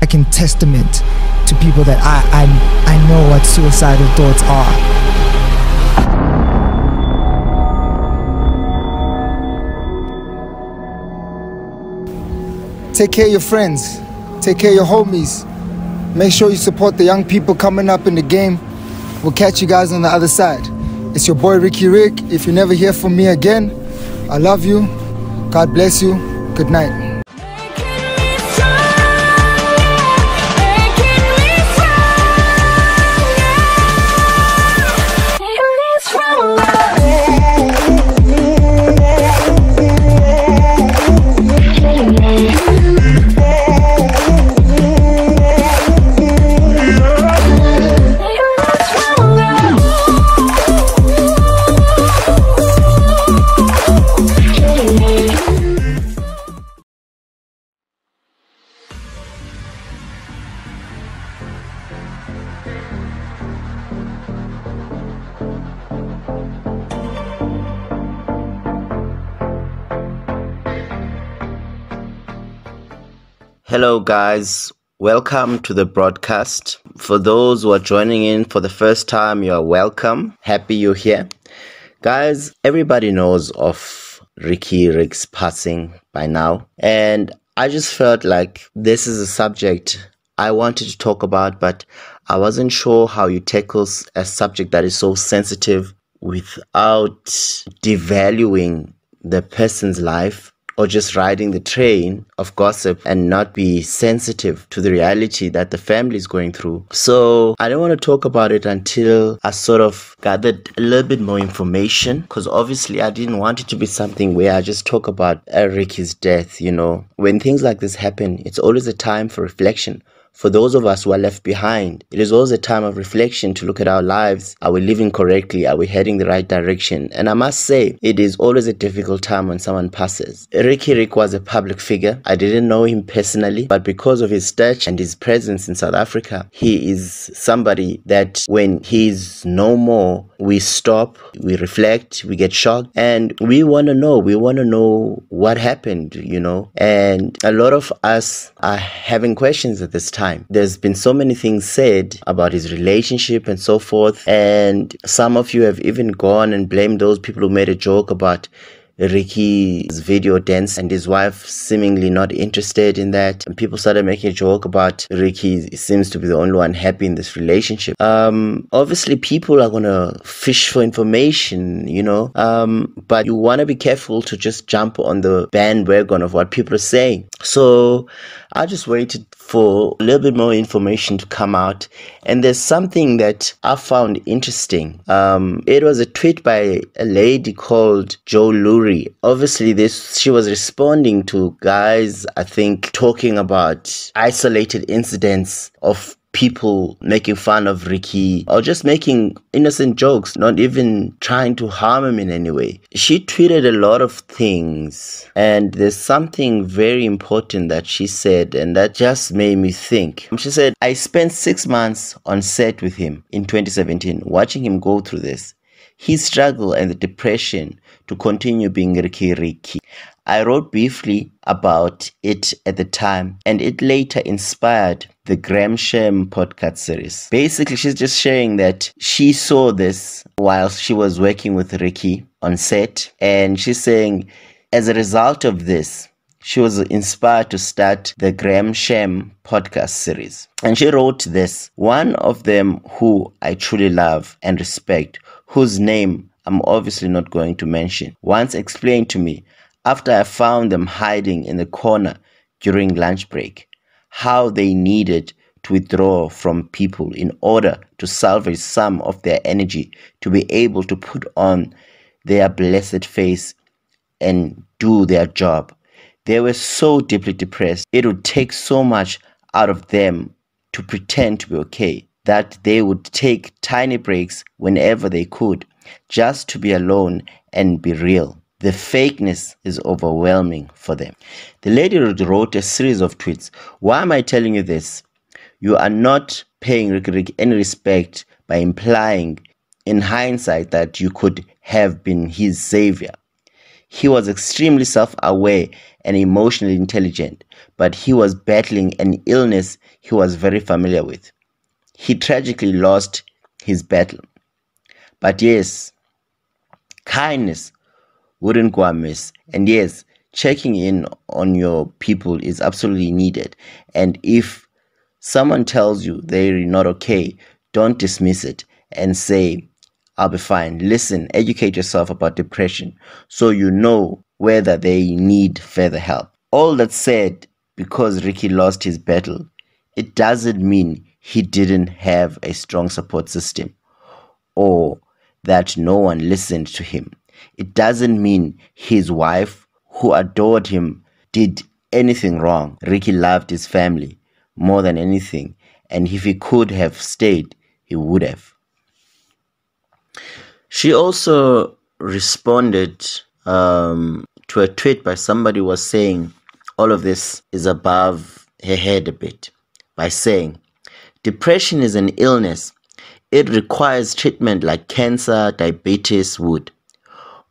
can testament to people that I know what suicidal thoughts are. Take care of your friends. Take care of your homies. Make sure you support the young people coming up in the game. We'll catch you guys on the other side. It's your boy Ricky Rick. If you never hear from me again, I love you. God bless you. Good night. Hello guys, welcome to the broadcast. For those who are joining in for the first time, you are welcome. Happy you're here. Guys, everybody knows of Ricky Rick's passing by now, and I just felt like this is a subject I wanted to talk about, but I wasn't sure how you tackle a subject that is so sensitive without devaluing the person's life, or just riding the train of gossip and not be sensitive to the reality that the family is going through. So I don't want to talk about it until I sort of gathered a little bit more information, because obviously I didn't want it to be something where I just talk about Ricky's death. You know, when things like this happen, it's always a time for reflection. For those of us who are left behind, it is always a time of reflection to look at our lives. Are we living correctly? Are we heading the right direction? And I must say, it is always a difficult time when someone passes. Ricky Rick was a public figure. I didn't know him personally, but because of his stature and his presence in South Africa, he is somebody that when he's no more, we stop, we reflect, we get shocked, and we want to know. We want to know what happened, you know. And a lot of us are having questions at this time. There's been so many things said about his relationship and so forth, and some of you have even gone and blamed those people who made a joke about Ricky's video dance and his wife seemingly not interested in that, and people started making a joke about Ricky seems to be the only one happy in this relationship. Obviously people are gonna fish for information, you know, but you want to be careful to just jump on the bandwagon of what people are saying. So I just waited for a little bit more information to come out, and there's something that I found interesting. It was a tweet by a lady called Joe Lurie. Obviously she was responding to guys, I think, talking about isolated incidents of people making fun of Ricky or just making innocent jokes, not even trying to harm him in any way. She tweeted a lot of things, and there's something very important that she said, and that just made me think. She said, "I spent 6 months on set with him in 2017, watching him go through this. His struggle and the depression to continue being Ricky. I wrote briefly about it at the time, and it later inspired the Graham Shem podcast series." Basically, she's just sharing that she saw this while she was working with Ricky on set, and she's saying as a result of this, she was inspired to start the Graham Shem podcast series. And she wrote this: "One of them who I truly love and respect, whose name I'm obviously not going to mention, once explained to me, after I found them hiding in the corner during lunch break, how they needed to withdraw from people in order to salvage some of their energy to be able to put on their blessed face and do their job. They were so deeply depressed, it would take so much out of them to pretend to be okay, that they would take tiny breaks whenever they could, just to be alone and be real. The fakeness is overwhelming for them." The lady wrote a series of tweets. Why am I telling you this? You are not paying Rick any respect by implying in hindsight that you could have been his savior. He was extremely self-aware and emotionally intelligent, but he was battling an illness he was very familiar with. He tragically lost his battle. But yes, kindness wouldn't go amiss. And yes, checking in on your people is absolutely needed. And if someone tells you they're not okay, don't dismiss it and say, I'll be fine. Listen, educate yourself about depression so you know whether they need further help. All that said, because Ricky lost his battle, it doesn't mean he didn't have a strong support system or that no one listened to him. It doesn't mean his wife, who adored him, did anything wrong. Ricky loved his family more than anything, and if he could have stayed, he would have. She also responded to a tweet by somebody who was saying all of this is above her head a bit, by saying, depression is an illness. It requires treatment like cancer, diabetes would.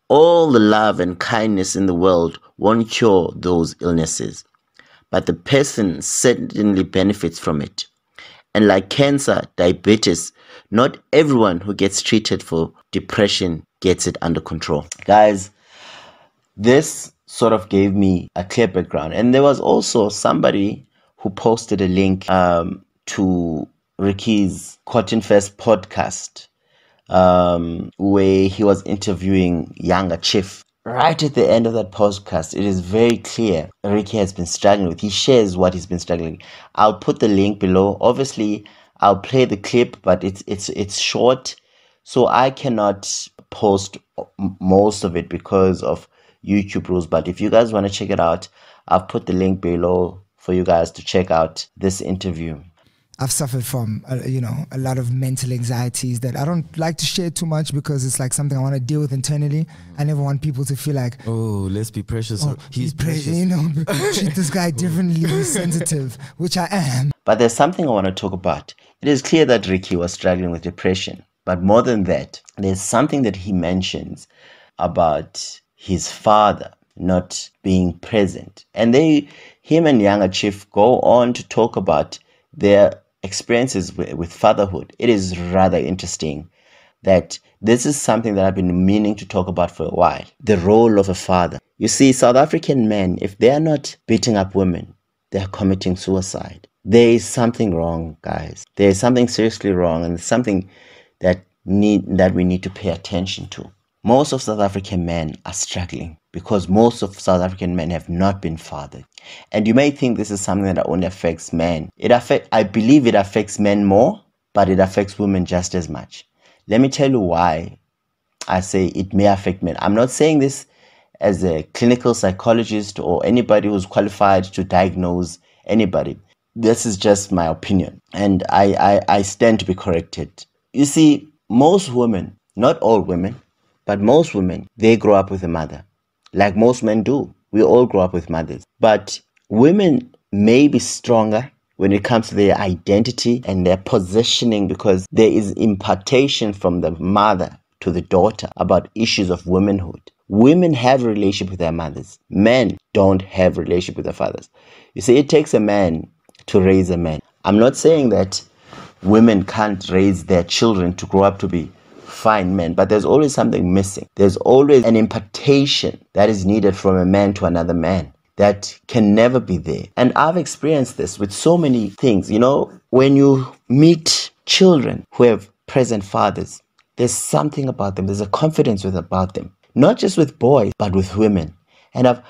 All the love and kindness in the world won't cure those illnesses, but the person certainly benefits from it. And like cancer, diabetes, not everyone who gets treated for depression gets it under control. Guys, this sort of gave me a clear background. And there was also somebody who posted a link to Ricky's Cotton Fest podcast, where he was interviewing Yanga Chief. Right at the end of that podcast, it is very clear Ricky has been struggling with. He shares what he's been struggling. I'll put the link below. Obviously, I'll play the clip, but it's short, so I cannot post most of it because of YouTube rules. But if you guys want to check it out, I've put the link below for you guys to check out this interview. I've suffered from, a lot of mental anxieties that I don't like to share too much because it's like something I want to deal with internally. I never want people to feel like, oh, let's be precious. Oh, he's precious. Treat this guy differently, he's sensitive, which I am. But there's something I want to talk about. It is clear that Ricky was struggling with depression. But more than that, there's something that he mentions about his father not being present. And him and Yanga Chief go on to talk about their experiences with fatherhood. It is rather interesting that this is something that I've been meaning to talk about for a while. The role of a father. You see, South African men, if they are not beating up women, they are committing suicide. There is something wrong, guys. There is something seriously wrong, and it's something that we need to pay attention to. Most of South African men are struggling because most of South African men have not been fathered. And you may think this is something that only affects men. I believe it affects men more, but it affects women just as much. Let me tell you why I say it may affect men. I'm not saying this as a clinical psychologist or anybody who's qualified to diagnose anybody. This is just my opinion, and I stand to be corrected. You see, most women, not all women, but most women, they grow up with a mother. Like most men do. We all grow up with mothers. But women may be stronger when it comes to their identity and their positioning because there is impartation from the mother to the daughter about issues of womanhood. Women have a relationship with their mothers. Men don't have a relationship with their fathers. You see, it takes a man to raise a man. I'm not saying that women can't raise their children to grow up to be fine men, but there's always something missing. There's always an impartation that is needed from a man to another man that can never be there. And I've experienced this with so many things. You know, when you meet children who have present fathers, there's something about them. There's a confidence about them, not just with boys, but with women. And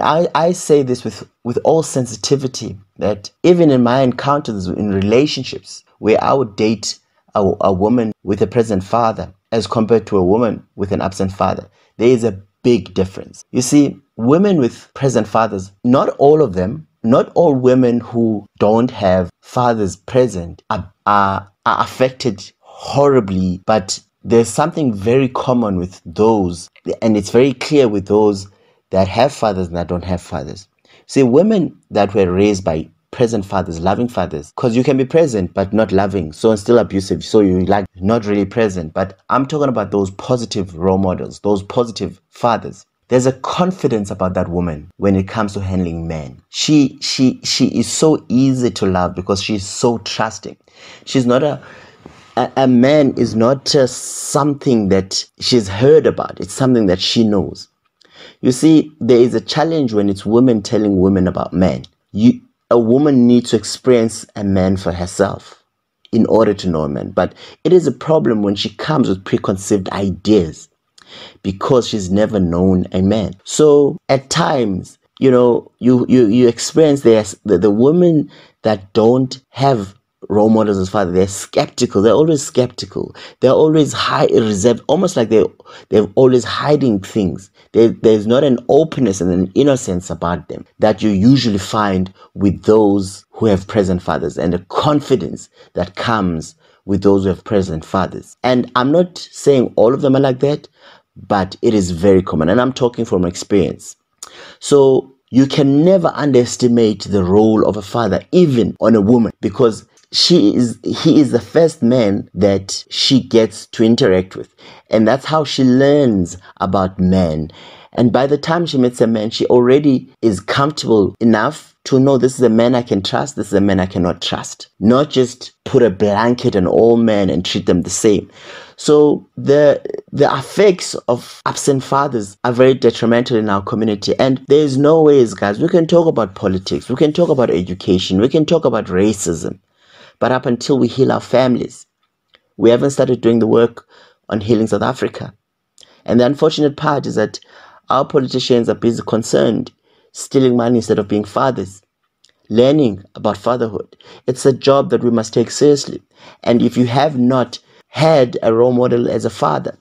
I say this with all sensitivity, that even in my encounters in relationships where I would date a woman with a present father as compared to a woman with an absent father, there is a big difference. You see, women with present fathers, not all of them, not all women who don't have fathers present are affected horribly, but there's something very common with those, and it's very clear with those that have fathers and that don't have fathers. See, women that were raised by present fathers, loving fathers, because you can be present but not loving, so and still abusive, so you like not really present. But I'm talking about those positive role models, those positive fathers. There's a confidence about that woman when it comes to handling men. She is so easy to love because she's so trusting. She's not a man is not just something that she's heard about. It's something that she knows. You see, there is a challenge when it's women telling women about men. A woman needs to experience a man for herself in order to know a man. But it is a problem when she comes with preconceived ideas because she's never known a man. So at times, you experience the women that don't have role models as father. They're skeptical. They're always skeptical. They're always reserved, almost like they're always hiding things. There's not an openness and an innocence about them that you usually find with those who have present fathers, and the confidence that comes with those who have present fathers. And I'm not saying all of them are like that, but it is very common, and I'm talking from experience. So you can never underestimate the role of a father, even on a woman, because he is the first man that she gets to interact with, and that's how she learns about men. And by the time she meets a man, she already is comfortable enough to know this is a man I can trust, this is a man I cannot trust. Not just put a blanket on all men and treat them the same. So the effects of absent fathers are very detrimental in our community. And there's no ways, guys, we can talk about politics, we can talk about education, we can talk about racism. But up until we heal our families, we haven't started doing the work on healing South Africa. And the unfortunate part is that our politicians are busy concerned stealing money instead of being fathers, learning about fatherhood. It's a job that we must take seriously. And if you have not had a role model as a father,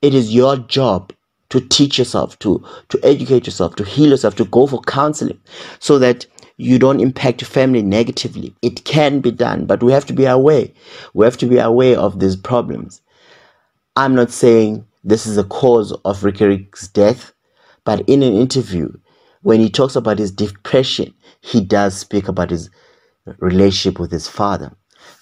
it is your job to teach yourself, to educate yourself, to heal yourself, to go for counseling so that you don't impact your family negatively. It can be done, but we have to be aware. We have to be aware of these problems. I'm not saying this is the cause of Ricky Rick's death, but in an interview, when he talks about his depression, he does speak about his relationship with his father.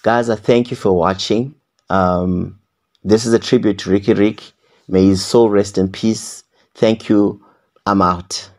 Guys, I thank you for watching. This is a tribute to Ricky Rick. May his soul rest in peace. Thank you. I'm out.